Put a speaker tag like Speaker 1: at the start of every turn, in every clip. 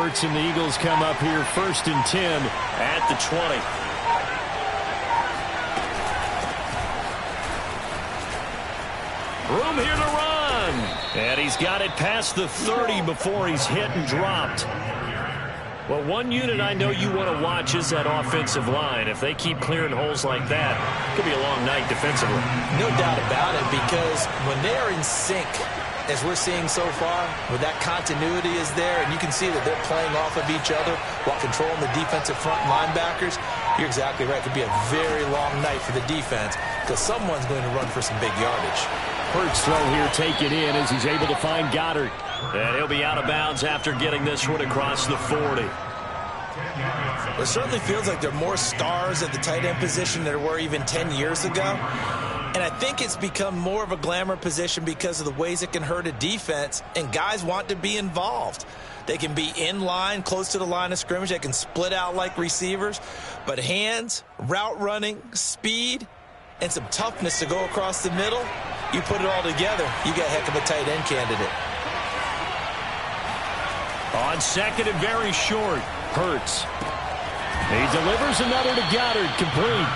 Speaker 1: Hurts and the Eagles come up here 1st and 10 at the 20. Room here to run. And he's got it past the 30 before he's hit and dropped. Well, one unit I know you want to watch is that offensive line. If they keep clearing holes like that, it could be a long night defensively.
Speaker 2: No doubt about it, because when they're in sync, as we're seeing so far, where that continuity is there, and you can see that they're playing off of each other while controlling the defensive front linebackers, you're exactly right. It could be a very long night for the defense because someone's going to run for some big yardage.
Speaker 1: Hurts throw here taken in as he's able to find Goddard. And he'll be out of bounds after getting this one across the 40.
Speaker 2: It certainly feels like there are more stars at the tight end position than there were even 10 years ago. And I think it's become more of a glamour position because of the ways it can hurt a defense, and guys want to be involved. They can be in line, close to the line of scrimmage. They can split out like receivers. But hands, route running, speed, and some toughness to go across the middle, you put it all together, you got a heck of a tight end candidate.
Speaker 1: On second and very short, Hurts. He delivers another to Goddard, complete.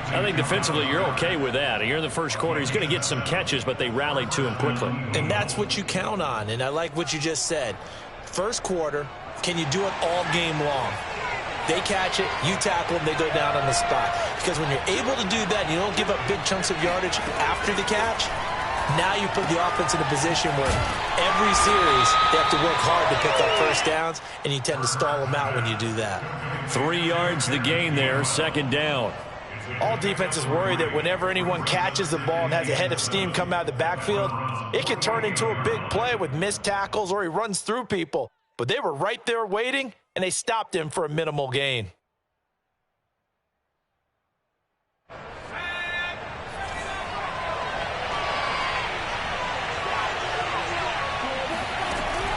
Speaker 1: I think defensively you're okay with that. You're in the first quarter. He's going to get some catches, but they rallied to him quickly.
Speaker 2: And that's what you count on, and I like what you just said. First quarter, can you do it all game long? They catch it, you tackle them, they go down on the spot. Because when you're able to do that and you don't give up big chunks of yardage after the catch, now you put the offense in a position where every series they have to work hard to pick up first downs, and you tend to stall them out when you do that.
Speaker 1: 3 yards the gain there, second down.
Speaker 2: All defenses worry that whenever anyone catches the ball and has a head of steam come out of the backfield, it can turn into a big play with missed tackles or he runs through people. But they were right there waiting, and they stopped him for a minimal gain.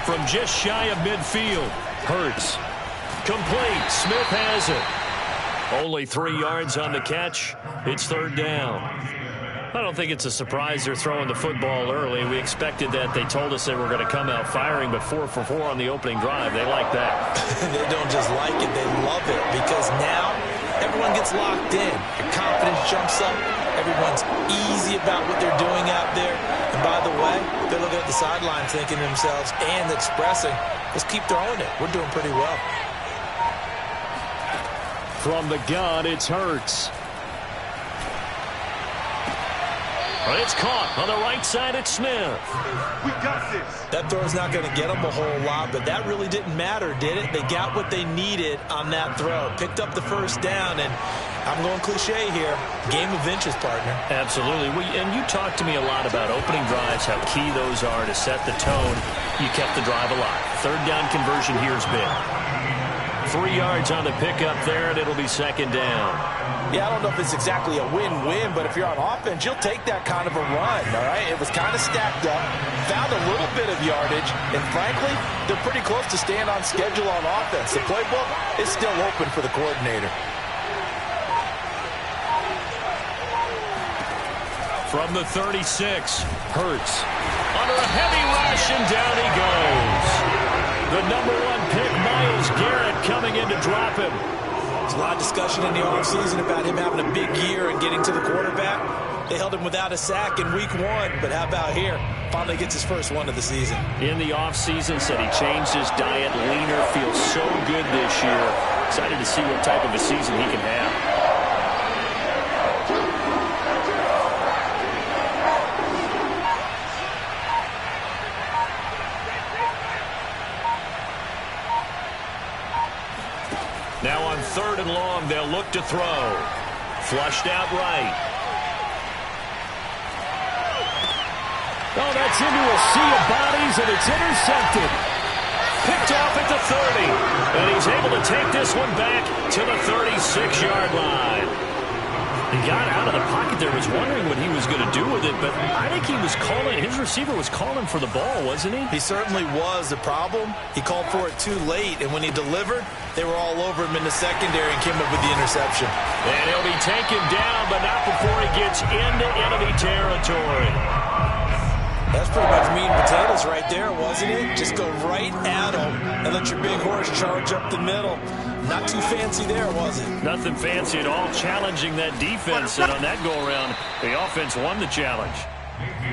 Speaker 1: From just shy of midfield, Hurts. Complete. Smith has it. Only 3 yards on the catch. It's third down. I don't think it's a surprise they're throwing the football early. We expected that. They told us they were going to come out firing, but 4 for 4 on the opening drive. They like that.
Speaker 2: They don't just like it, they love it, because now everyone gets locked in. Your confidence jumps up. Everyone's easy about what they're doing out there. And by the way, they're looking at the sidelines thinking to themselves and expressing, let's keep throwing it. We're doing pretty well.
Speaker 1: From the gun, it's Hurts. But it's caught on the right side at Smith.
Speaker 3: We got this.
Speaker 2: That throw's not going to get them a whole lot, but that really didn't matter, did it? They got what they needed on that throw. Picked up the first down, and I'm going cliche here. Game of inches, partner. Absolutely.
Speaker 1: And you talked to me a lot about opening drives, how key those are to set the tone. You kept the drive alive. Third down conversion here is big. 3 yards on the pickup there, and it'll be second down.
Speaker 2: Yeah, I don't know if it's exactly a win-win, but if you're on offense, you'll take that kind of a run, all right? It was kind of stacked up, found a little bit of yardage, and frankly, they're pretty close to staying on schedule on offense. The playbook is still open for the coordinator.
Speaker 1: From the 36, Hurts. Under a heavy rush, and down he goes. The number 1 pick, Myles Garrett, coming in to drop him.
Speaker 2: There's a lot of discussion in the offseason about him having a big year and getting to the quarterback. They held him without a sack in week 1, but how about here? Finally gets his first one of the season.
Speaker 1: In the offseason, said he changed his diet, leaner, feels so good this year. Excited to see what type of a season he can have. Now on third and long, they'll look to throw. Flushed out right. Oh, that's into a sea of bodies, and it's intercepted. Picked off at the 30. And he's able to take this one back to the 36-yard line. He got out of the pocket there, was wondering what he was going to do with it, but I think he was calling, his receiver was calling for the ball, wasn't he?
Speaker 2: He certainly was. The problem, he called for it too late, and when he delivered, they were all over him in the secondary and came up with the interception.
Speaker 1: And he'll be taken down, but not before he gets into enemy territory.
Speaker 2: That's pretty much meat and potatoes right there, wasn't it? Just go right at them and let your big horse charge up the middle. Not too fancy there, was it?
Speaker 1: Nothing fancy at all, challenging that defense, and on that go-around, the offense won the challenge.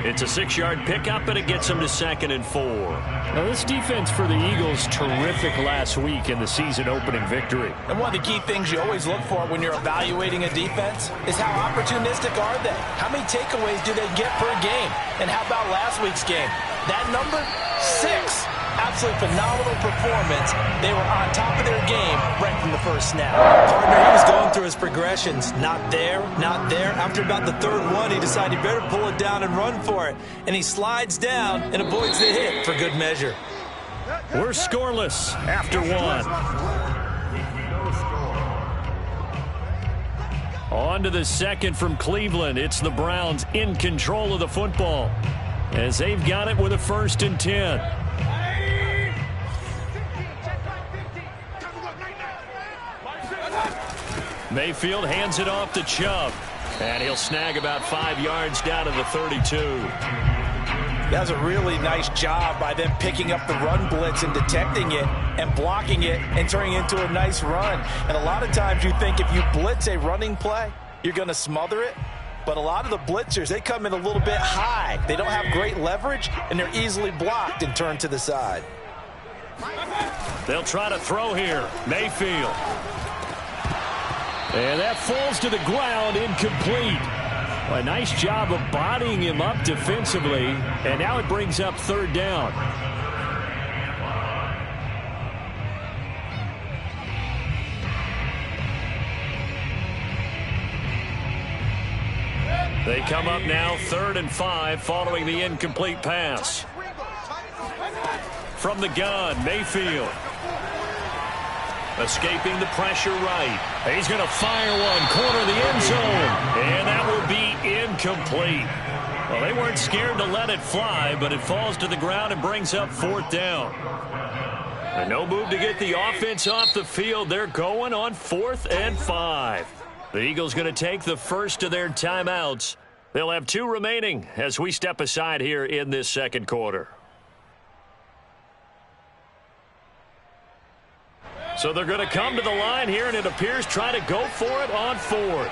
Speaker 1: It's a 6-yard pickup, and it gets them to 2nd and 4.
Speaker 3: Now, this defense for the Eagles, terrific last week in the season-opening victory.
Speaker 2: And one of the key things you always look for when you're evaluating a defense is how opportunistic are they? How many takeaways do they get per game? And how about last week's game? That number, 6. Absolutely phenomenal performance. They were on top of their game right from the first snap. Partner, he was going through his progressions. Not there, not there. After about the 3rd one, he decided he better pull it down and run for it. And he slides down and avoids the hit for good measure.
Speaker 1: We're scoreless after 1. On to the 2nd from Cleveland. It's the Browns in control of the football as they've got it with a 1st and 10. Mayfield hands it off to Chubb, and he'll snag about 5 yards down to the 32.
Speaker 2: That's a really nice job by them picking up the run blitz and detecting it and blocking it and turning it into a nice run. And a lot of times you think if you blitz a running play, you're going to smother it. But a lot of the blitzers, they come in a little bit high. They don't have great leverage, and they're easily blocked and turned to the side.
Speaker 1: They'll try to throw here. Mayfield. And that falls to the ground, incomplete. A nice job of bodying him up defensively, and now it brings up 3rd down. They come up now 3rd and 5 following the incomplete pass. From the gun, Mayfield. Escaping the pressure right. He's going to fire one, corner of the end zone. And that will be incomplete. Well, they weren't scared to let it fly, but it falls to the ground and brings up 4th down. And no move to get the offense off the field. They're going on 4th and 5. The Eagles going to take the first of their timeouts. They'll have 2 remaining as we step aside here in this 2nd quarter. So they're going to come to the line here, and it appears try to go for it on 4th.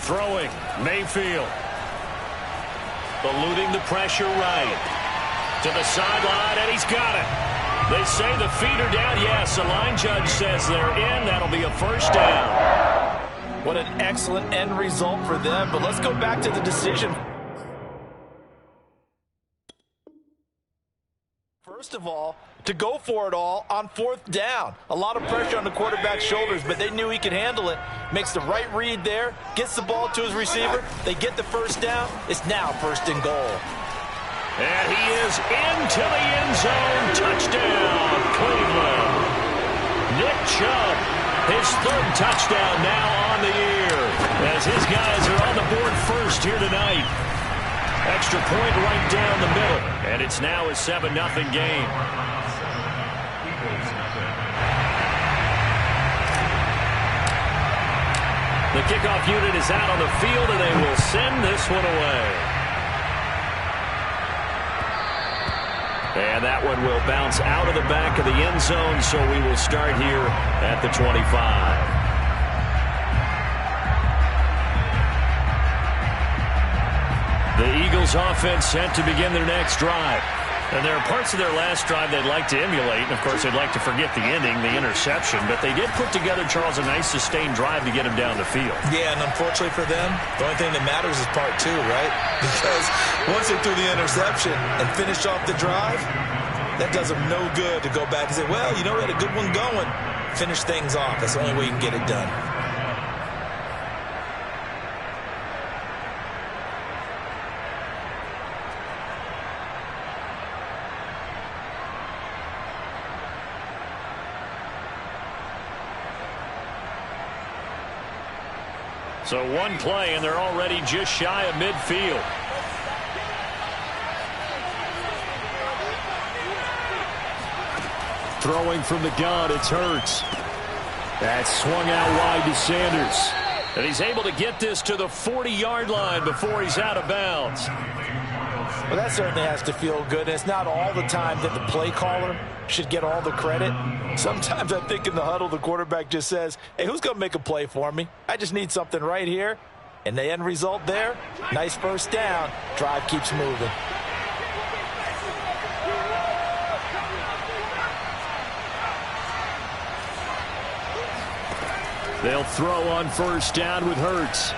Speaker 1: Throwing, Mayfield. Eluding the pressure right. To the sideline, and he's got it. They say the feet are down. Yes, the line judge says they're in. That'll be a 1st down.
Speaker 2: What an excellent end result for them. But let's go back to the decision. First of all, to go for it all on 4th down. A lot of pressure on the quarterback's shoulders, but they knew he could handle it. Makes the right read there, gets the ball to his receiver. They get the 1st down. It's now 1st and goal.
Speaker 1: And he is into the end zone. Touchdown, Cleveland. Nick Chubb, his 3rd touchdown now on the year, as his guys are on the board first here tonight. Extra point right down the middle, and it's now a 7-0 game. The kickoff unit is out on the field, and they will send this one away. And that one will bounce out of the back of the end zone, so we will start here at the 25. The Eagles offense set to begin their next drive. And there are parts of their last drive they'd like to emulate. And, of course, they'd like to forget the ending, the interception. But they did put together, Charles, a nice sustained drive to get him down the field.
Speaker 2: Yeah, and unfortunately for them, the only thing that matters is part 2, right? Because once they threw the interception and finished off the drive, that does them no good to go back and say, well, you know, we had a good one going. Finish things off. That's the only way you can get it done.
Speaker 1: So one play, and they're already just shy of midfield. Throwing from the gun, it's Hurts. That's swung out wide to Sanders.
Speaker 3: And he's able to get this to the 40-yard line before he's out of bounds.
Speaker 2: Well, that certainly has to feel good. It's not all the time that the play caller should get all the credit. Sometimes I think in the huddle, the quarterback just says, hey, who's going to make a play for me? I just need something right here. And the end result there, nice first down. Drive keeps moving.
Speaker 3: They'll throw on first down with Hurts.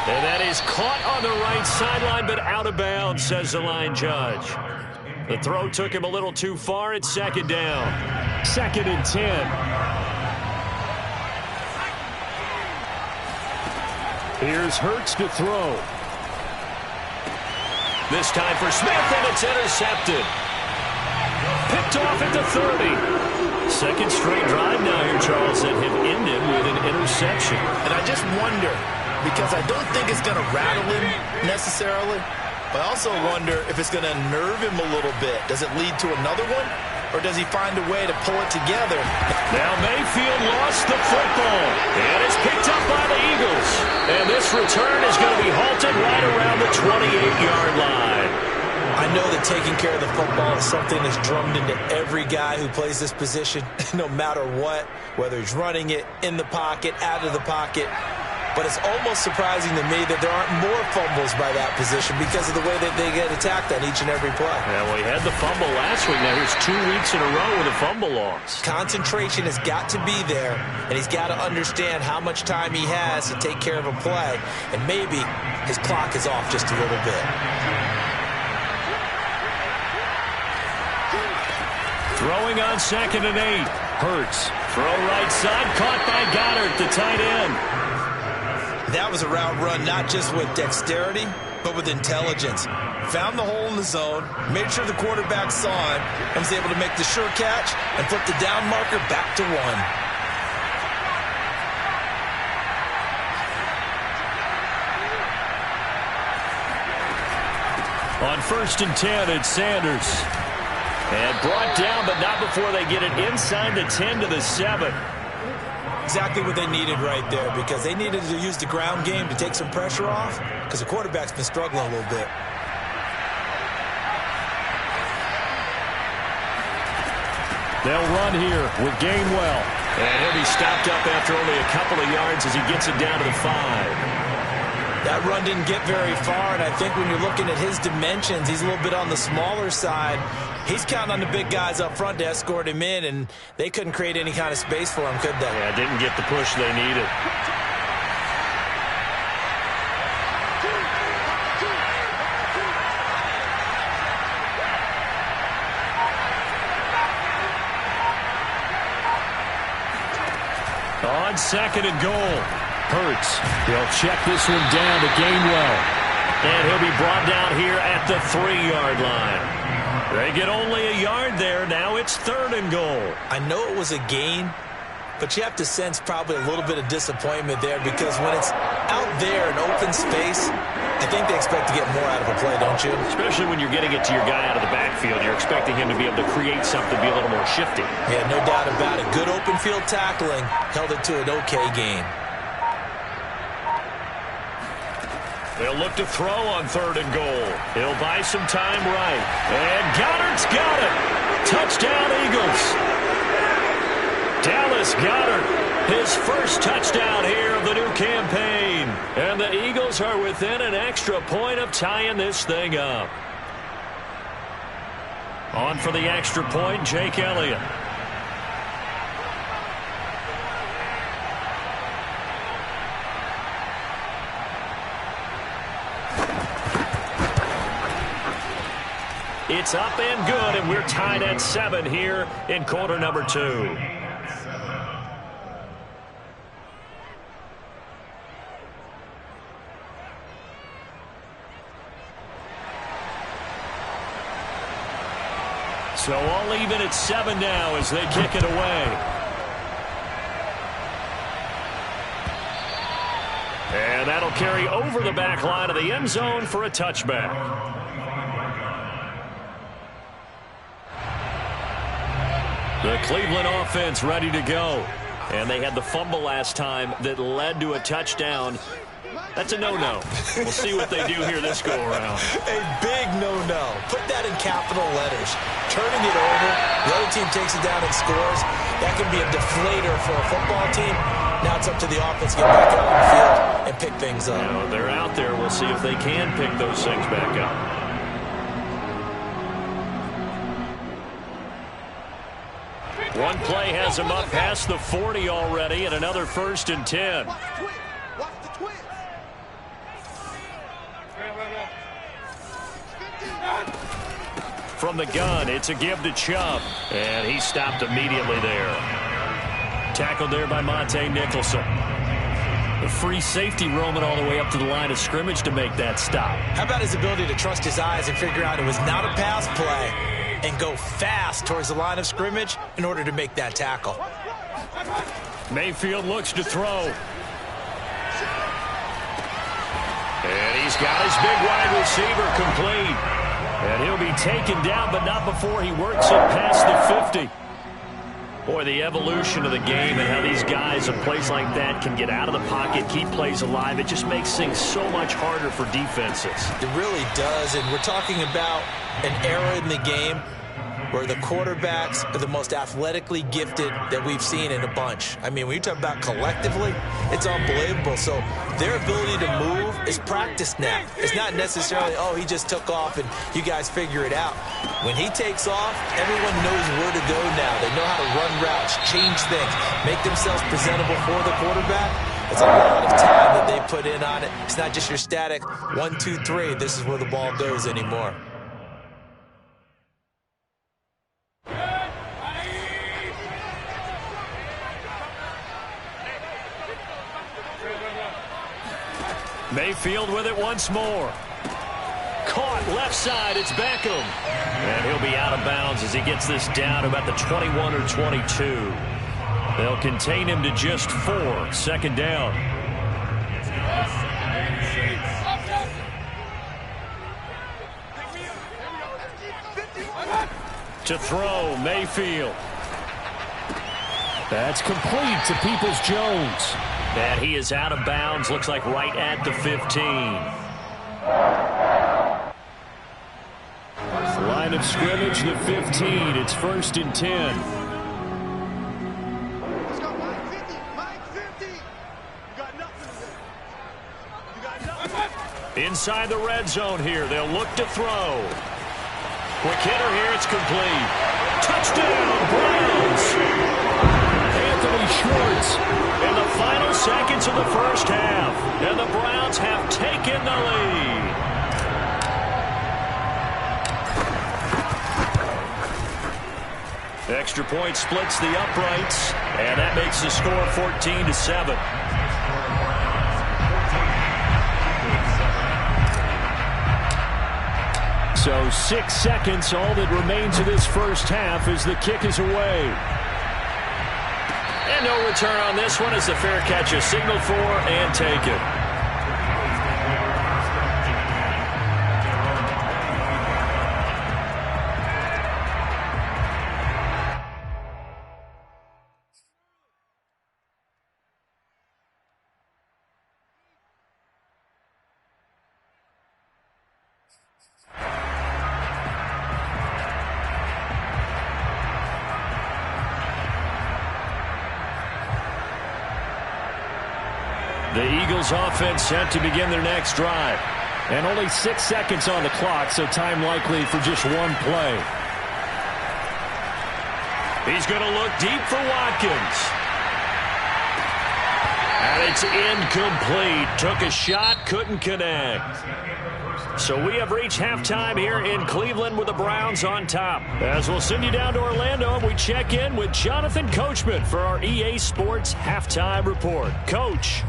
Speaker 3: And that is caught on the right sideline, but out of bounds, says the line judge. The throw took him a little too far. It's second down. 2nd and 10. Here's Hurts to throw. This time for Smith, and it's intercepted. Picked off at the 30. Second straight drive now here, Charles, that have ended with an interception.
Speaker 2: And I just wonder, because I don't think it's going to rattle him necessarily, but I also wonder if it's going to nerve him a little bit. Does it lead to another one, or does he find a way to pull it together?
Speaker 3: Now Mayfield lost the football, and it's picked up by the Eagles. And this return is going to be halted right around the 28-yard line.
Speaker 2: I know that taking care of the football is something that's drummed into every guy who plays this position, no matter what, whether he's running it, in the pocket, out of the pocket. But it's almost surprising to me that there aren't more fumbles by that position because of the way that they get attacked on each and every play.
Speaker 3: Yeah, well, he had the fumble last week. Now here's 2 weeks in a row with a fumble loss.
Speaker 2: Concentration has got to be there, and he's got to understand how much time he has to take care of a play, and maybe his clock is off just a little bit.
Speaker 3: Throwing on 2nd and 8. Hurts. Throw right side. Caught by Goddard, the tight end.
Speaker 2: That was a route run not just with dexterity, but with intelligence. Found the hole in the zone, made sure the quarterback saw it, and was able to make the sure catch and flip the down marker back to 1.
Speaker 3: On 1st and 10, it's Sanders. And brought down, but not before they get it inside the 10 to the 7.
Speaker 2: Exactly what they needed right there, because they needed to use the ground game to take some pressure off, because the quarterback's been struggling a little bit.
Speaker 3: They'll run here with Gainwell. And he'll be stopped up after only a couple of yards as he gets it down to the 5.
Speaker 2: That run didn't get very far, and I think when you're looking at his dimensions, he's a little bit on the smaller side. He's counting on the big guys up front to escort him in, and they couldn't create any kind of space for him, could they?
Speaker 3: Yeah, didn't get the push they needed. On 2nd and goal. Hurts. He'll check this one down to Gainwell. And he'll be brought down here at the 3-yard line. They get only a yard there. Now it's 3rd and goal.
Speaker 2: I know it was a gain, but you have to sense probably a little bit of disappointment there, because when it's out there in open space, I think they expect to get more out of a play, don't you?
Speaker 3: Especially when you're getting it to your guy out of the backfield. You're expecting him to be able to create something, be a little more shifty.
Speaker 2: Yeah, no doubt about it. Good open field tackling held it to an okay gain.
Speaker 3: They'll look to throw on 3rd and goal. He'll buy some time right. And Goddard's got it. Touchdown, Eagles. Dallas Goedert, his first touchdown here of the new campaign. And the Eagles are within an extra point of tying this thing up. On for the extra point, Jake Elliott. It's up and good, and we're tied at 7 here in quarter number 2. So all even at 7 now as they kick it away. And that'll carry over the back line of the end zone for a touchback. The Cleveland offense ready to go. And they had the fumble last time that led to a touchdown. That's a no-no. We'll see what they do here this go-around.
Speaker 2: A big no-no. Put that in capital letters. Turning it over, the other team takes it down and scores. That can be a deflator for a football team. Now it's up to the offense to get back out on the field and pick things up.
Speaker 3: You know, they're out there. We'll see if they can pick those things back up. One play has him up past the 40 already, and another 1st and 10. From the gun, it's a give to Chubb, and he stopped immediately there. Tackled there by Monte Nicholson. The free safety roaming all the way up to the line of scrimmage to make that stop.
Speaker 2: How about his ability to trust his eyes and figure out it was not a pass play and go fast towards the line of scrimmage in order to make that tackle.
Speaker 3: Mayfield looks to throw. And he's got his big wide receiver complete. And he'll be taken down, but not before he works it past the 50. Boy, the evolution of the game and how these guys in plays like that can get out of the pocket, keep plays alive, it just makes things so much harder for defenses.
Speaker 2: It really does, and we're talking about an era in the game where the quarterbacks are the most athletically gifted that we've seen in a bunch. I mean, when you talk about collectively, it's unbelievable. So their ability to move is practiced now. It's not necessarily, oh, he just took off and you guys figure it out. When he takes off, everyone knows where to go now. They know how to run routes, change things, make themselves presentable for the quarterback. It's a lot of time that they put in on it. It's not just your static 1, 2, 3. This is where the ball goes anymore.
Speaker 3: Mayfield with it once more. Caught left side. It's Beckham. And he'll be out of bounds as he gets this down to about the 21 or 22. They'll contain him to just 4. 2nd down. To throw, Mayfield. That's complete to Peoples-Jones. And he is out of bounds, looks like right at the 15. Line of scrimmage, the 15. It's 1st and 10.
Speaker 4: Let's go, Mike 50. Mike 50. You got nothing. You got nothing.
Speaker 3: Inside the red zone here. They'll look to throw. Quick hitter here. It's complete. Touchdown, Browns. Anthony Schwartz in the final seconds of the first half. And the Browns have taken the lead. Extra point splits the uprights, and that makes the score 14-7. So 6 seconds, all that remains of this first half as the kick is away. And no return on this one as the fair catch is signaled for and taken. The Eagles offense set to begin their next drive. And only 6 seconds on the clock, so time likely for just one play. He's going to look deep for Watkins. And it's incomplete. Took a shot, couldn't connect. So we have reached halftime here in Cleveland with the Browns on top. As we'll send you down to Orlando, and we check in with Jonathan Coachman for our EA Sports Halftime Report. Coach.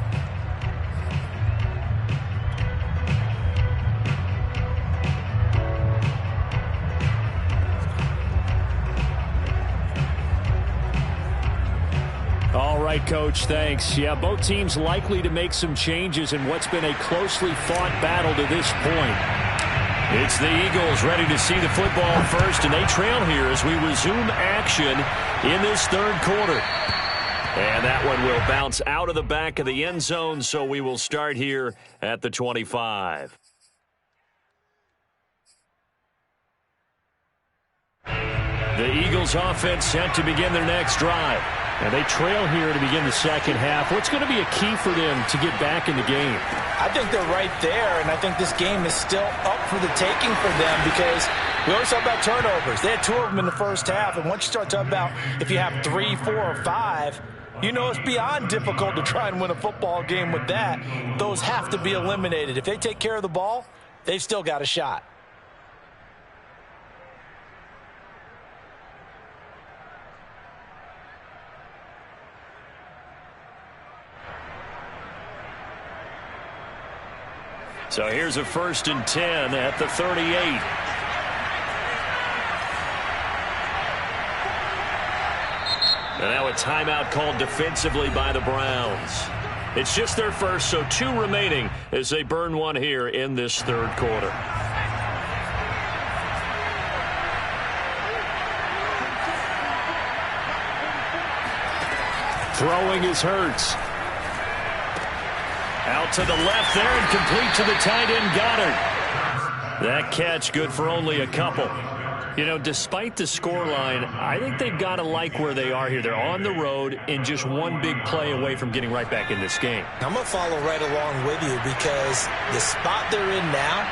Speaker 3: All right, Coach, thanks. Yeah, both teams likely to make some changes in what's been a closely fought battle to this point. It's the Eagles ready to see the football first, and they trail here as we resume action in this third quarter. And that one will bounce out of the back of the end zone, so we will start here at the 25. The Eagles offense set to begin their next drive.
Speaker 1: And they trail here to begin the second half. What's going to be a key for them to get back in the game?
Speaker 2: I think they're right there, and I think this game is still up for the taking for them because we always talk about turnovers. They had 2 of them in the first half, and once you start talking about if you have 3, 4, or 5, you know it's beyond difficult to try and win a football game with that. Those have to be eliminated. If they take care of the ball, they've still got a shot.
Speaker 3: So here's a 1st and 10 at the 38. And now a timeout called defensively by the Browns. It's just their first, so 2 remaining as they burn one here in this 3rd quarter.
Speaker 1: Throwing is Hurts.
Speaker 3: Out to the left there and complete to the tight end Goddard. That catch good for only a couple. You know, despite the scoreline, I think they've got to like where they are here. They're on the road and just one big play away from getting right back in this game.
Speaker 2: I'm going to follow right along with you because the spot they're in now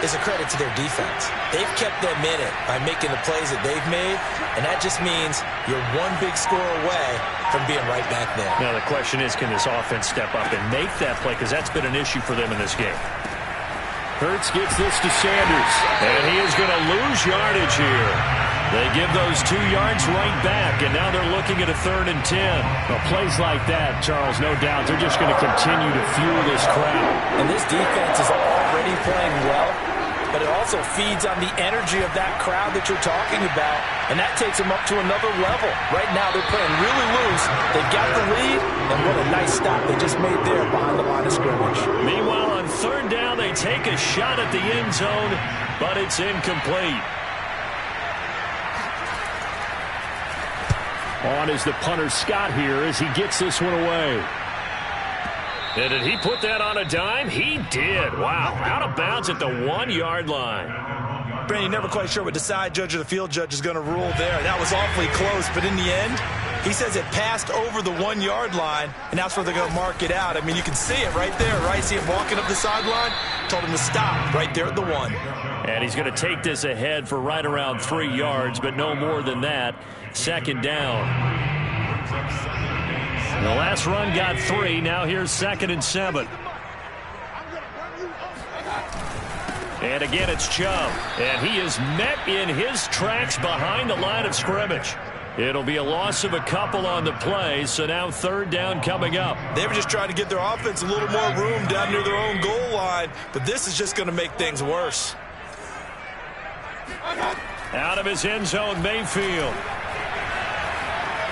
Speaker 2: is a credit to their defense. They've kept them in it by making the plays that they've made, and that just means you're one big score away from being right back there.
Speaker 3: Now the question is, can this offense step up and make that play? Because that's been an issue for them in this game.
Speaker 1: Hurts gets this to Sanders.
Speaker 3: And he is going to lose yardage here. They give those 2 yards right back, and now they're looking at a 3rd and 10.
Speaker 1: Well, plays like that, Charles, no doubt, they're just going to continue to fuel this crowd.
Speaker 2: And this defense is already playing well, but it also feeds on the energy of that crowd that you're talking about, and that takes them up to another level. Right now, they're playing really loose. They've got the lead, and what a nice stop they just made there behind the line of scrimmage.
Speaker 3: Meanwhile, on 3rd down, they take a shot at the end zone, but it's incomplete.
Speaker 1: On is the punter Scott here as he gets this one away.
Speaker 3: And did he put that on a dime? He did. Wow, out of bounds at the 1-yard line.
Speaker 2: Brandon, you're never quite sure what the side judge or the field judge is going to rule there. That was awfully close, but in the end, he says it passed over the 1-yard line, and that's where they're going to mark it out. I mean, you can see it right there, right? See him walking up the sideline? Told him to stop right there at the 1.
Speaker 3: And he's going to take this ahead for right around 3 yards, but no more than that. 2nd down. The last run got 3. Now here's 2nd and 7. And again, it's Chubb. And he is met in his tracks behind the line of scrimmage. It'll be a loss of a couple on the play, so now 3rd down coming up.
Speaker 2: They were just trying to get their offense a little more room down near their own goal line, but this is just going to make things worse.
Speaker 3: Out of his end zone, Mayfield.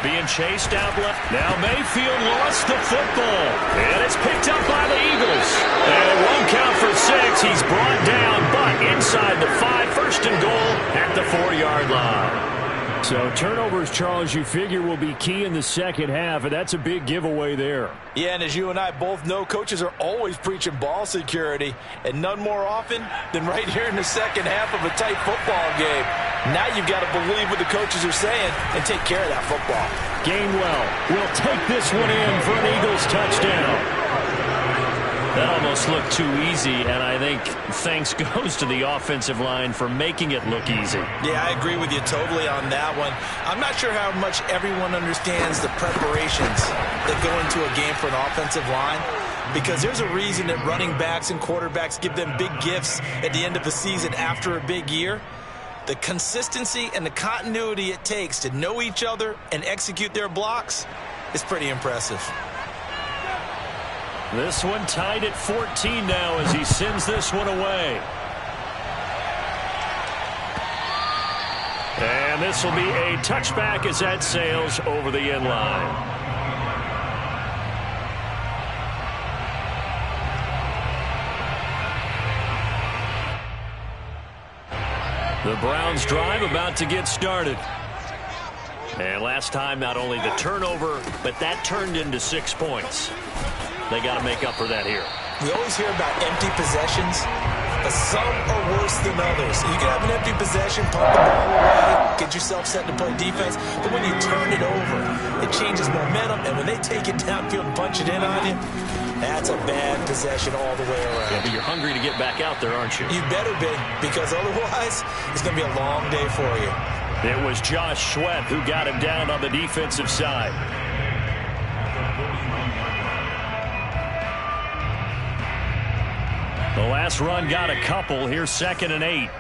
Speaker 3: Being chased out left. Now Mayfield lost the football. And it's picked up by the Eagles. And it won't count for 6. He's brought down, but inside the 5. 1st and goal at the 4-yard line.
Speaker 1: So turnovers, Charles, you figure will be key in the second half, and that's a big giveaway there.
Speaker 2: Yeah, and as you and I both know, coaches are always preaching ball security, and none more often than right here in the second half of a tight football game. Now you've got to believe what the coaches are saying and take care of that football.
Speaker 1: Gainwell will take this one in for an Eagles touchdown.
Speaker 3: That almost looked too easy, and I think thanks goes to the offensive line for making it look easy.
Speaker 2: Yeah, I agree with you totally on that one. I'm not sure how much everyone understands the preparations that go into a game for an offensive line, because there's a reason that running backs and quarterbacks give them big gifts at the end of the season after a big year. The consistency and the continuity it takes to know each other and execute their blocks is pretty impressive.
Speaker 3: This one tied at 14 now as he sends this one away. And this will be a touchback as that sails over the end line. The Browns drive about to get started. And last time, not only the turnover, but that turned into 6 points. They got to make up for that here.
Speaker 2: We always hear about empty possessions, but some are worse than others. You can have an empty possession, pump the ball away, get yourself set to play defense, but when you turn it over, it changes momentum, and when they take it downfield and punch it in on you, that's a bad possession all the way around.
Speaker 3: Yeah, but you're hungry to get back out there, aren't you?
Speaker 2: You better be, because otherwise, it's going to be a long day for you.
Speaker 3: It was Josh Sweat who got him down on the defensive side. The last run got a couple. Here's 2nd and 8.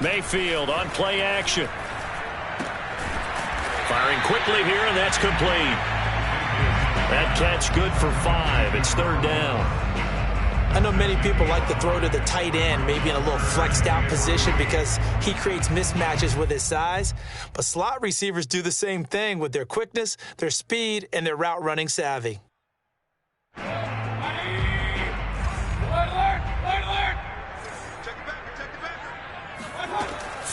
Speaker 3: Mayfield on play action. Firing quickly here, and that's complete. That catch good for 5. It's 3rd down.
Speaker 2: I know many people like to throw to the tight end, maybe in a little flexed out position because he creates mismatches with his size. But slot receivers do the same thing with their quickness, their speed, and their route running savvy.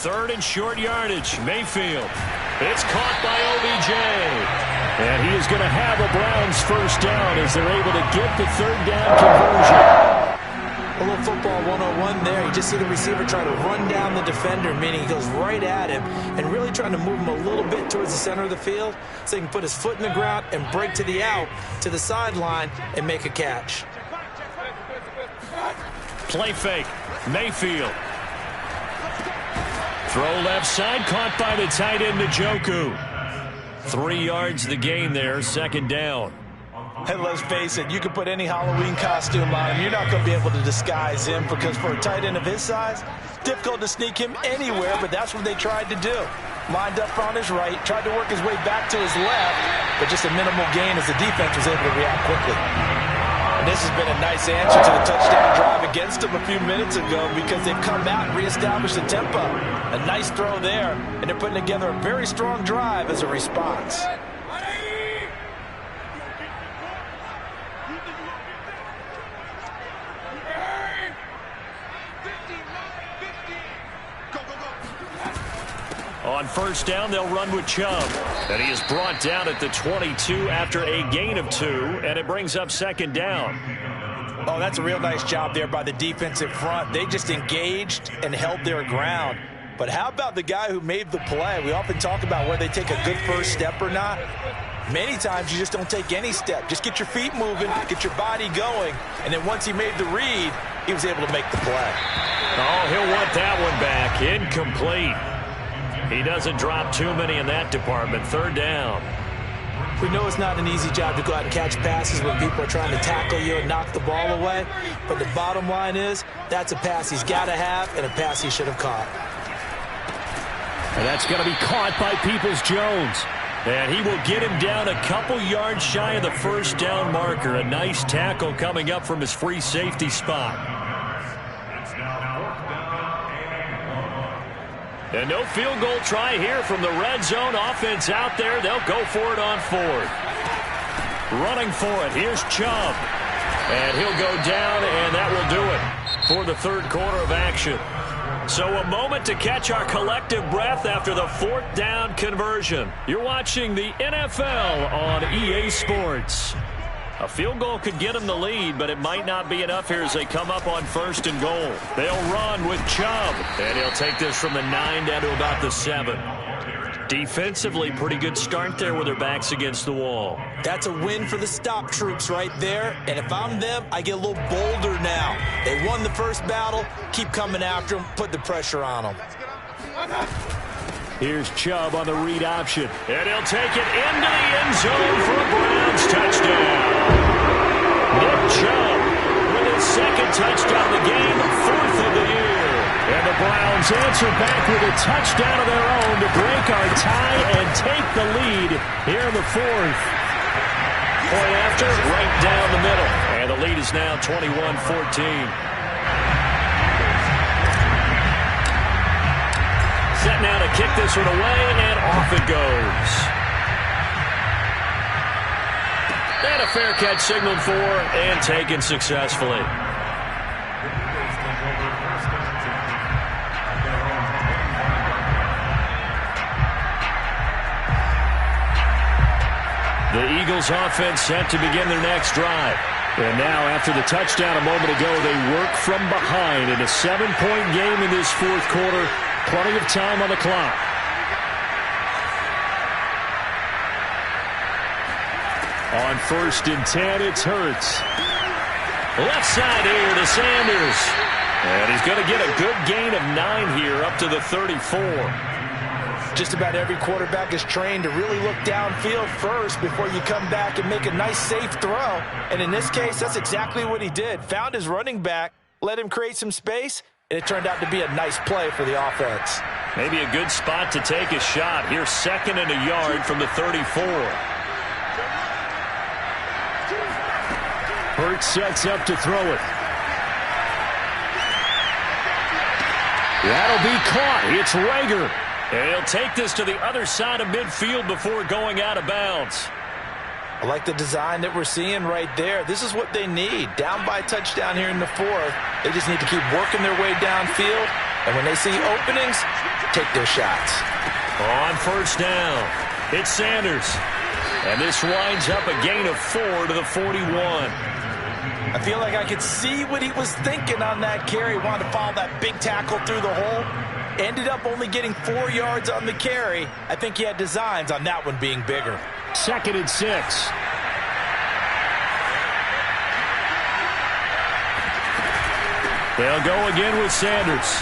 Speaker 3: 3rd and short yardage. Mayfield. It's caught by OBJ. And he is going to have a Browns 1st down as they're able to get the 3rd down conversion.
Speaker 2: A little football 101 there. You just see the receiver try to run down the defender, meaning he goes right at him and really trying to move him a little bit towards the center of the field so he can put his foot in the ground and break to the out, to the sideline, and make a catch.
Speaker 3: Play fake. Mayfield. Throw left side, caught by the tight end, Njoku. 3 yards the gain there, 2nd down.
Speaker 2: And let's face it, you can put any Halloween costume on him. You're not going to be able to disguise him because for a tight end of his size, difficult to sneak him anywhere, but that's what they tried to do. Lined up on his right, tried to work his way back to his left, but just a minimal gain as the defense was able to react quickly. And this has been a nice answer to the touchdown drive against them a few minutes ago because they've come out and reestablished the tempo. A nice throw there, and they're putting together a very strong drive as a response.
Speaker 3: On 1st down, they'll run with Chubb. And he is brought down at the 22 after a gain of 2, and it brings up 2nd down.
Speaker 2: Oh, that's a real nice job there by the defensive front. They just engaged and held their ground. But how about the guy who made the play? We often talk about whether they take a good first step or not. Many times you just don't take any step. Just get your feet moving, get your body going, and then once he made the read, he was able to make the play.
Speaker 3: Oh, he'll want that one back. Incomplete. He doesn't drop too many in that department. 3rd down.
Speaker 2: We know it's not an easy job to go out and catch passes when people are trying to tackle you and knock the ball away. But the bottom line is, that's a pass he's got to have and a pass he should have caught.
Speaker 3: And that's going to be caught by Peoples-Jones. And he will get him down a couple yards shy of the 1st down marker. A nice tackle coming up from his free safety spot. And no field goal try here from the red zone. Offense out there. They'll go for it on 4th. Running for it. Here's Chubb. And he'll go down, and that will do it for the 3rd quarter of action. So a moment to catch our collective breath after the 4th down conversion. You're watching the NFL on EA Sports. A field goal could get them the lead, but it might not be enough here as they come up on 1st and goal. They'll run with Chubb, and he'll take this from the 9 down to about the 7. Defensively, pretty good start there with their backs against the wall.
Speaker 2: That's a win for the stop troops right there, and if I'm them, I get a little bolder now. They won the first battle, keep coming after them, put the pressure on them.
Speaker 3: Here's Chubb on the read option. And he'll take it into the end zone for a Browns touchdown. Nick Chubb with his 2nd touchdown of the game, 4th of the year. And the Browns answer back with a touchdown of their own to break our tie and take the lead here in the 4th. Point after, right down the middle. And the lead is now 21-14. Set now to kick this one away, and off it goes. And a fair catch signaled for and taken successfully. The Eagles offense set to begin their next drive. And now, after the touchdown a moment ago, they work from behind in a 7-point game in this fourth quarter. Plenty of time on the clock. On 1st and 10, it's Hurts. Left side here to Sanders. And he's going to get a good gain of 9 here up to the 34.
Speaker 2: Just about every quarterback is trained to really look downfield first before you come back and make a nice, safe throw. And in this case, that's exactly what he did. Found his running back, let him create some space, and it turned out to be a nice play for the offense.
Speaker 3: Maybe a good spot to take a shot. Here's 2nd and a yard from the 34. Hurts sets up to throw it. That'll be caught. It's Rager. And he'll take this to the other side of midfield before going out of bounds.
Speaker 2: I like the design that we're seeing right there. This is what they need. Down by a touchdown here in the 4th. They just need to keep working their way downfield. And when they see openings, take their shots.
Speaker 3: On 1st down, it's Sanders. And this winds up a gain of 4 to the 41.
Speaker 2: I feel like I could see what he was thinking on that carry. Wanted to follow that big tackle through the hole. Ended up only getting 4 yards on the carry. I think he had designs on that one being bigger.
Speaker 3: 2nd and 6. They'll go again with Sanders.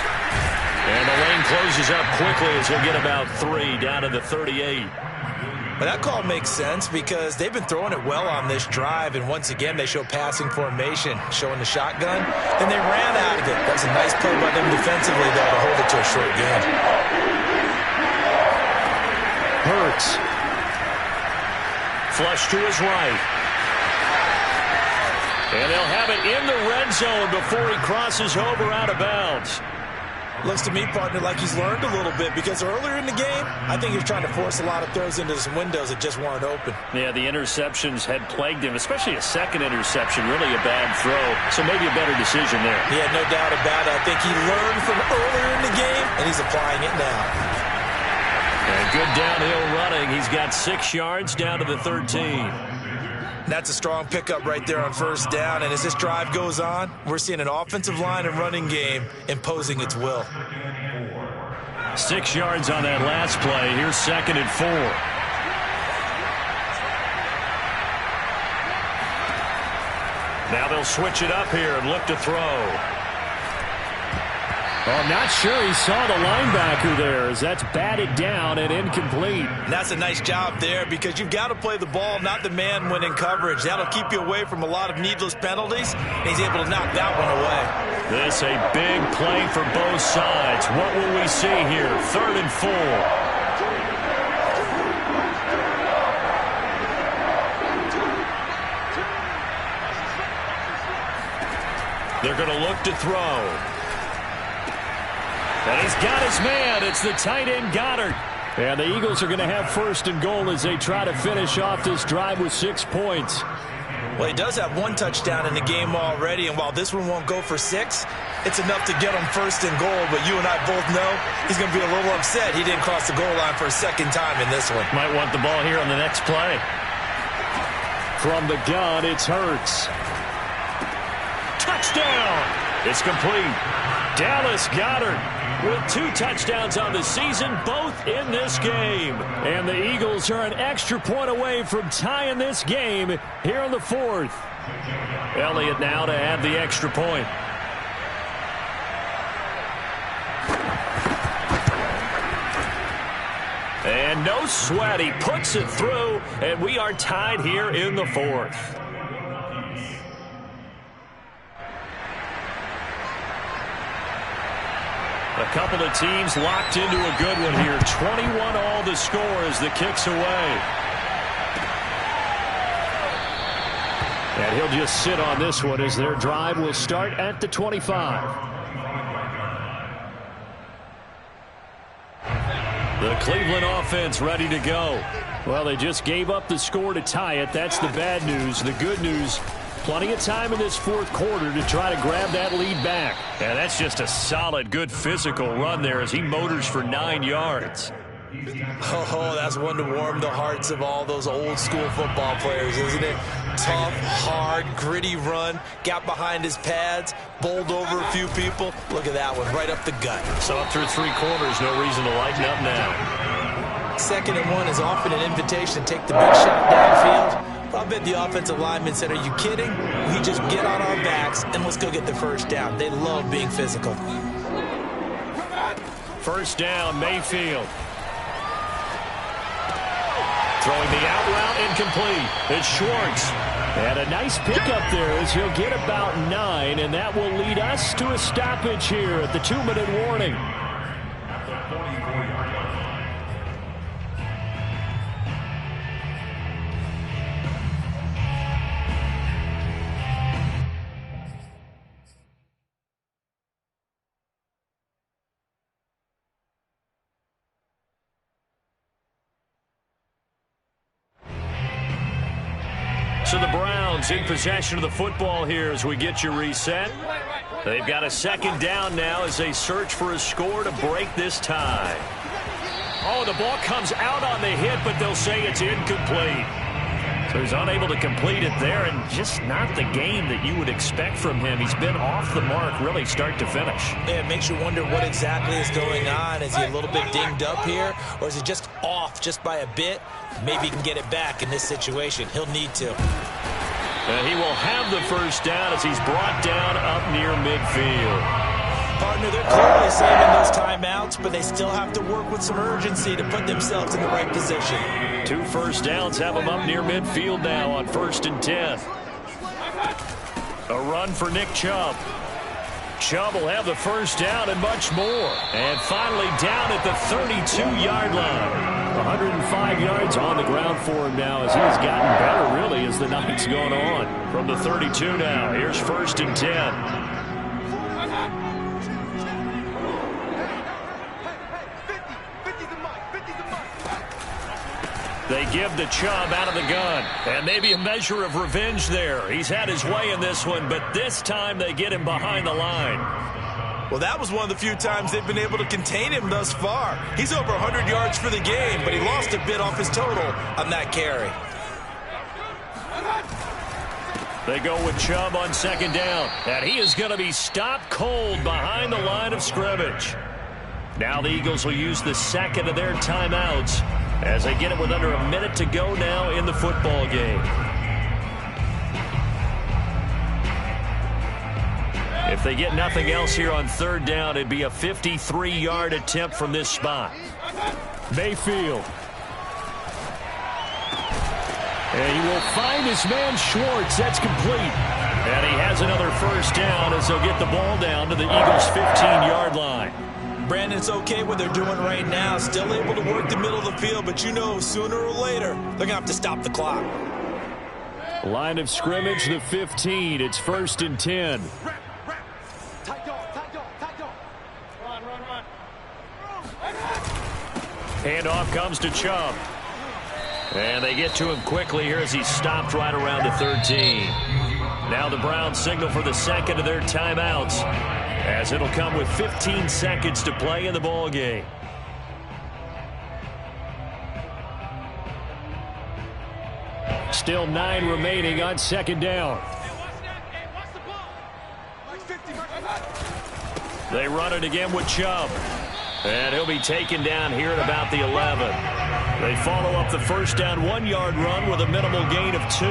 Speaker 3: And the lane closes up quickly as he'll get about 3 down to the 38.
Speaker 2: But that call makes sense because they've been throwing it well on this drive, and once again they show passing formation, showing the shotgun, and they ran out of it. That's a nice play by them defensively, though, to hold it to a short game.
Speaker 3: Hurts. Flush to his right. And they'll have it in the red zone before he crosses over out of bounds.
Speaker 2: Looks to me, partner, like he's learned a little bit because earlier in the game, I think he was trying to force a lot of throws into some windows that just weren't open.
Speaker 3: Yeah, the interceptions had plagued him, especially a second interception, really a bad throw. So maybe a better decision there.
Speaker 2: Yeah, no doubt about it. I think he learned from earlier in the game, and he's applying it now.
Speaker 3: And good downhill running. He's got 6 yards down to the 13.
Speaker 2: That's a strong pickup right there on 1st down. And as this drive goes on, we're seeing an offensive line and running game imposing its will.
Speaker 3: 6 yards on that last play. Here's 2nd and 4. Now they'll switch it up here and look to throw. Well, I'm not sure he saw the linebacker there as that's batted down and incomplete.
Speaker 2: And that's a nice job there because you've got to play the ball, not the man when in coverage. That'll keep you away from a lot of needless penalties, and he's able to knock that one away.
Speaker 3: This a big play for both sides. What will we see here? 3rd and 4. They're going to look to throw. And he's got his man. It's the tight end, Goddard. And the Eagles are going to have 1st and goal as they try to finish off this drive with 6 points.
Speaker 2: Well, he does have 1 touchdown in the game already, and while this one won't go for 6, it's enough to get him 1st and goal. But you and I both know he's going to be a little upset he didn't cross the goal line for a 2nd time in this one.
Speaker 3: Might want the ball here on the next play. From the gun, it's Hurts. Touchdown! It's complete. Dallas Goedert with 2 touchdowns on the season, both in this game. And the Eagles are an extra point away from tying this game here in the 4th. Elliott now to add the extra point. And no sweat, he puts it through, and we are tied here in the 4th. A couple of teams locked into a good one here. 21 all the score as the kick's away. And he'll just sit on this one as their drive will start at the 25. The Cleveland offense ready to go. Well, they just gave up the score to tie it. That's the bad news. The good news, plenty of time in this 4th quarter to try to grab that lead back. And that's just a solid, good physical run there as he motors for 9 yards.
Speaker 2: Oh, that's one to warm the hearts of all those old school football players, isn't it? Tough, hard, gritty run, got behind his pads, bowled over a few people. Look at that one, right up the gut.
Speaker 3: So up through 3 quarters, no reason to lighten up now.
Speaker 2: 2nd and 1 is often an invitation to take the big shot downfield. I bet the offensive lineman said, are you kidding? We just get on our backs and let's go get the first down. They love being physical.
Speaker 3: First down, Mayfield. Throwing the out route, incomplete. It's Schwartz.
Speaker 1: And a nice pickup there as he'll get about 9, and that will lead us to a stoppage here at the 2-minute warning.
Speaker 3: So the Browns in possession of the football here as we get you reset. They've got a 2nd down now as they search for a score to break this tie. Oh, the ball comes out on the hit, but they'll say it's incomplete. So he's unable to complete it there, and just not the game that you would expect from him. He's been off the mark really start to finish.
Speaker 2: Yeah, it makes you wonder what exactly is going on. Is he a little bit dinged up here, or is he just off just by a bit? Maybe he can get it back in this situation. He'll need to.
Speaker 3: And he will have the first down as he's brought down up near midfield.
Speaker 2: Partner, they're clearly saving those timeouts, but they still have to work with some urgency to put themselves in the right position.
Speaker 3: 2 first downs have them up near midfield now on 1st and 10. A run for Nick Chubb. Chubb will have the first down and much more. And finally down at the 32-yard line. 105 yards on the ground for him now as he has gotten better really as the night's gone on. From the 32 now, here's 1st and 10. They give the Chubb out of the gun. And maybe a measure of revenge there. He's had his way in this one, but this time they get him behind the line.
Speaker 2: Well, that was one of the few times they've been able to contain him thus far. He's over 100 yards for the game, but he lost a bit off his total on that carry.
Speaker 3: They go with Chubb on 2nd down. And he is going to be stopped cold behind the line of scrimmage. Now the Eagles will use the 2nd of their timeouts as they get it with under a minute to go now in the football game. If they get nothing else here on 3rd down, it'd be a 53-yard attempt from this spot.
Speaker 1: Mayfield. And he will find his man Schwartz. That's complete.
Speaker 3: And he has another first down as they'll get the ball down to the Eagles' 15-yard line.
Speaker 2: Brandon, it's okay what they're doing right now. Still able to work the middle of the field, but you know sooner or later they're going to have to stop the clock.
Speaker 1: Line of scrimmage, the 15. It's 1st and 10.
Speaker 3: Handoff comes to Chubb. And they get to him quickly here as he's stopped right around the 13. Now the Browns signal for the 2nd of their timeouts, as it'll come with 15 seconds to play in the ball game.
Speaker 1: Still 9 remaining on 2nd down.
Speaker 3: They run it again with Chubb. And he'll be taken down here at about the 11. They follow up the first down 1-yard run with a minimal gain of 2.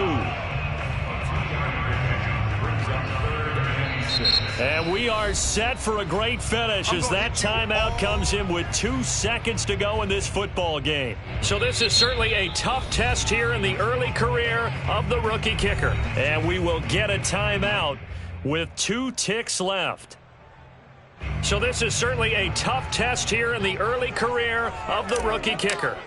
Speaker 3: And we are set for a great finish as that timeout comes in with 2 seconds to go in this football game. So this is certainly a tough test here in the early career of the rookie kicker. And we will get a timeout with 2 ticks left. So this is certainly a tough test here in the early career of the rookie kicker.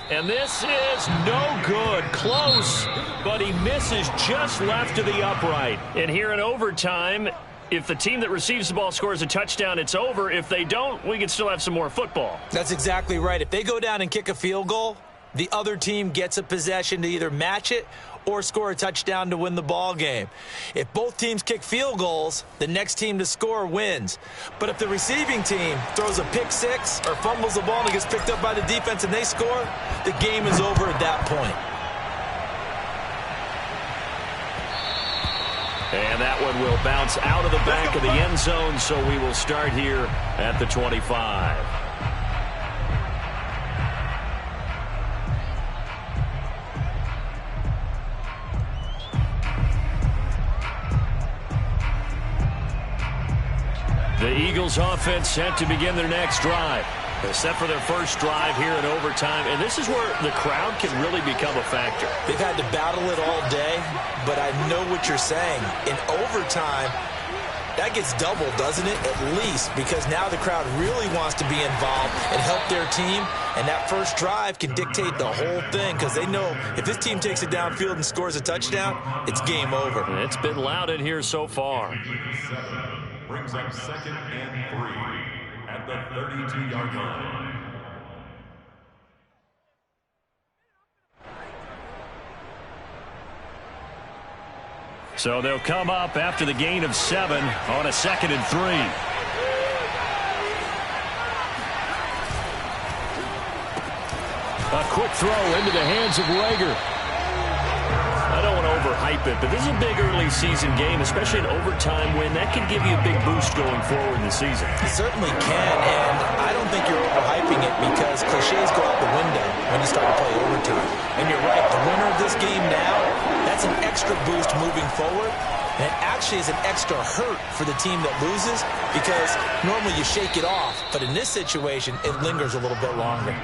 Speaker 3: And this is no good. Close, but he misses just left to the upright. And here in overtime, if the team that receives the ball scores a touchdown, it's over. If they don't, we can still have some more football.
Speaker 2: That's exactly right. If they go down and kick a field goal, The other team gets a possession to either match it or score a touchdown to win the ball game. If both teams kick field goals, the next team to score wins. But if the receiving team throws a pick six or fumbles the ball and it gets picked up by the defense and they score, the game is over at that point.
Speaker 3: And that one will bounce out of the back of the end zone, so we will start here at the 25. The Eagles offense set to begin their next drive. They're set for their first drive here in overtime, and this is where the crowd can really become a factor.
Speaker 2: They've had to battle it all day, but I know what you're saying. In overtime, that gets doubled, doesn't it? At least, because now the crowd really wants to be involved and help their team, and that first drive can dictate the whole thing because they know if this team takes it downfield and scores a touchdown, it's game over.
Speaker 3: And it's been loud in here so far.
Speaker 5: Brings up 2nd and 3 at the 32-yard line.
Speaker 3: So they'll come up after the gain of 7 on a 2nd and 3. A quick throw into the hands of Rager. I don't want to overhype it, but this is a big early season game, especially an overtime win. That can give you a big boost going forward in the season.
Speaker 2: It certainly can, and I don't think you're overhyping it because cliches go out the window when you start to play overtime. And you're right, the winner of this game now, that's an extra boost moving forward, and it actually is an extra hurt for the team that loses because normally you shake it off, but in this situation, it lingers a little bit longer.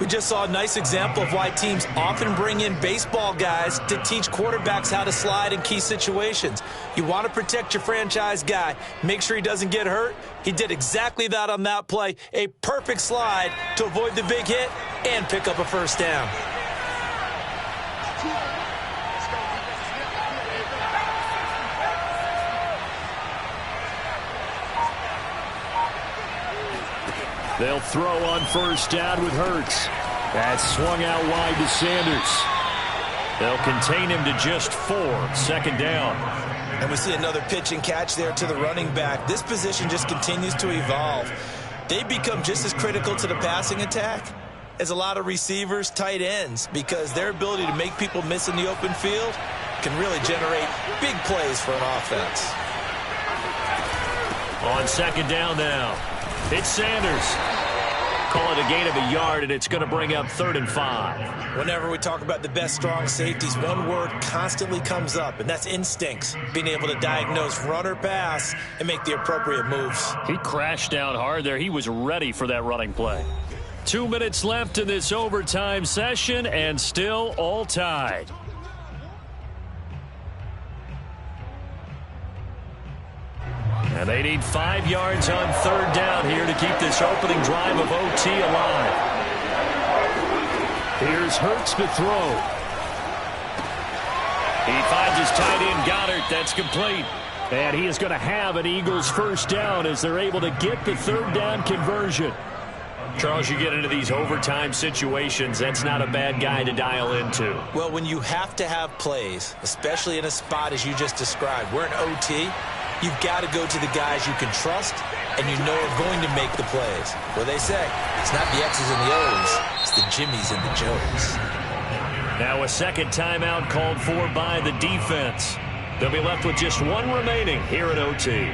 Speaker 2: We just saw a nice example of why teams often bring in baseball guys to teach quarterbacks how to slide in key situations. You want to protect your franchise guy. Make sure he doesn't get hurt. He did exactly that on that play. A perfect slide to avoid the big hit and pick up a first down.
Speaker 3: They'll throw on first down with Hurts. That's swung out wide to Sanders. They'll contain him to just 4. 2nd down.
Speaker 2: And we see another pitch and catch there to the running back. This position just continues to evolve. They become just as critical to the passing attack as a lot of receivers, tight ends, because their ability to make people miss in the open field can really generate big plays for an offense.
Speaker 3: On 2nd down now. It's Sanders. Call it a gain of a yard, and it's going to bring up 3rd and 5.
Speaker 2: Whenever we talk about the best strong safeties, one word constantly comes up, and that's instincts. Being able to diagnose run or pass and make the appropriate moves.
Speaker 3: He crashed down hard there. He was ready for that running play. 2 minutes left in this overtime session, and still all tied. And they need 5 yards on 3rd down here to keep this opening drive of OT alive. Here's Hurts to throw. He finds his tight end Goddard. That's complete. And he is going to have an Eagles first down as they're able to get the 3rd down conversion. Charles, you get into these overtime situations, that's not a bad guy to dial into.
Speaker 2: Well, when you have to have plays, especially in a spot as you just described, we're in OT, you've got to go to the guys you can trust and you know are going to make the plays. What they say, it's not the X's and the O's, it's the Jimmies and the Joes.
Speaker 3: Now a second timeout called for by the defense. They'll be left with just 1 remaining here at OT.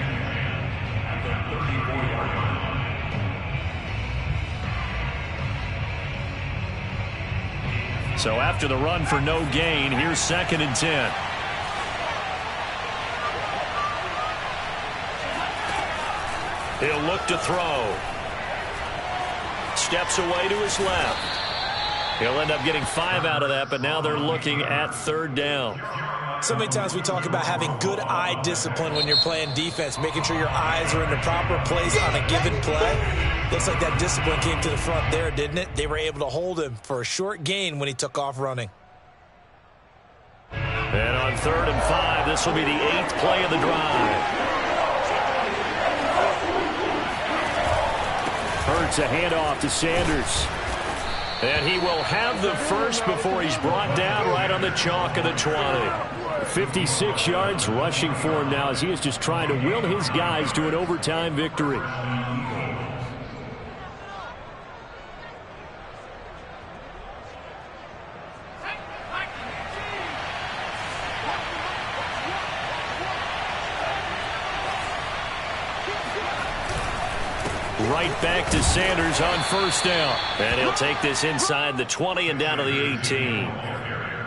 Speaker 3: So after the run for no gain, here's 2nd and 10. He'll look to throw. Steps away to his left. He'll end up getting 5 out of that, but now they're looking at 3rd down.
Speaker 2: So many times we talk about having good eye discipline when you're playing defense, making sure your eyes are in the proper place on a given play. Looks like that discipline came to the front there, didn't it? They were able to hold him for a short gain when he took off running.
Speaker 3: And on 3rd and 5, this will be the 8th play of the drive. Hurts a handoff to Sanders. And he will have the first before he's brought down right on the chalk of the 20.
Speaker 1: 56 yards rushing for him now as he is just trying to will his guys to an overtime victory.
Speaker 3: Right back to Sanders on first down. And he'll take this inside the 20 and down to the 18.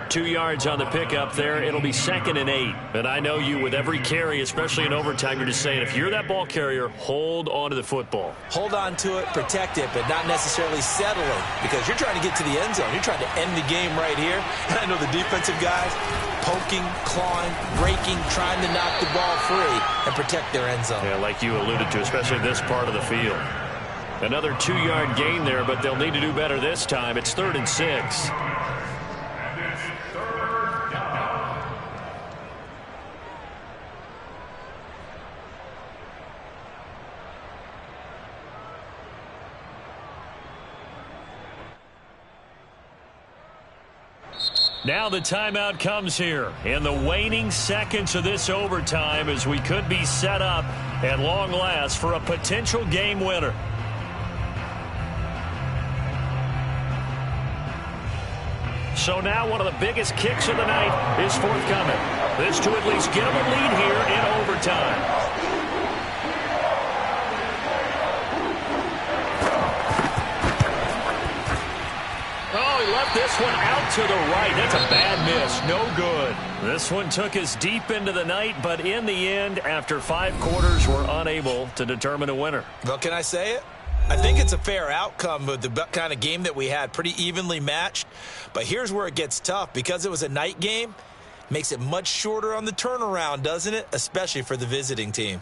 Speaker 3: 2 yards on the pickup there. It'll be 2nd and 8. And I know you, with every carry, especially in overtime, you're just saying, if you're that ball carrier, hold on to the football.
Speaker 2: Hold on to it, protect it, but not necessarily settle it, because you're trying to get to the end zone. You're trying to end the game right here. And I know the defensive guys poking, clawing, breaking, trying to knock the ball free and protect their end zone.
Speaker 3: Yeah, like you alluded to, especially this part of the field. Another 2-yard gain there, but they'll need to do better this time. It's 3rd and 6. Now the timeout comes here in the waning seconds of this overtime as we could be set up at long last for a potential game winner. So now one of the biggest kicks of the night is forthcoming. This to at least give them a lead here in overtime. Left this one out to the right. That's a bad miss. No good. This one took us deep into the night, but in the end, after 5 quarters, we're unable to determine a winner.
Speaker 2: Well, can I say it? I think it's a fair outcome with the kind of game that we had, pretty evenly matched. But here's where it gets tough. Because it was a night game, makes it much shorter on the turnaround, doesn't it? Especially for the visiting team.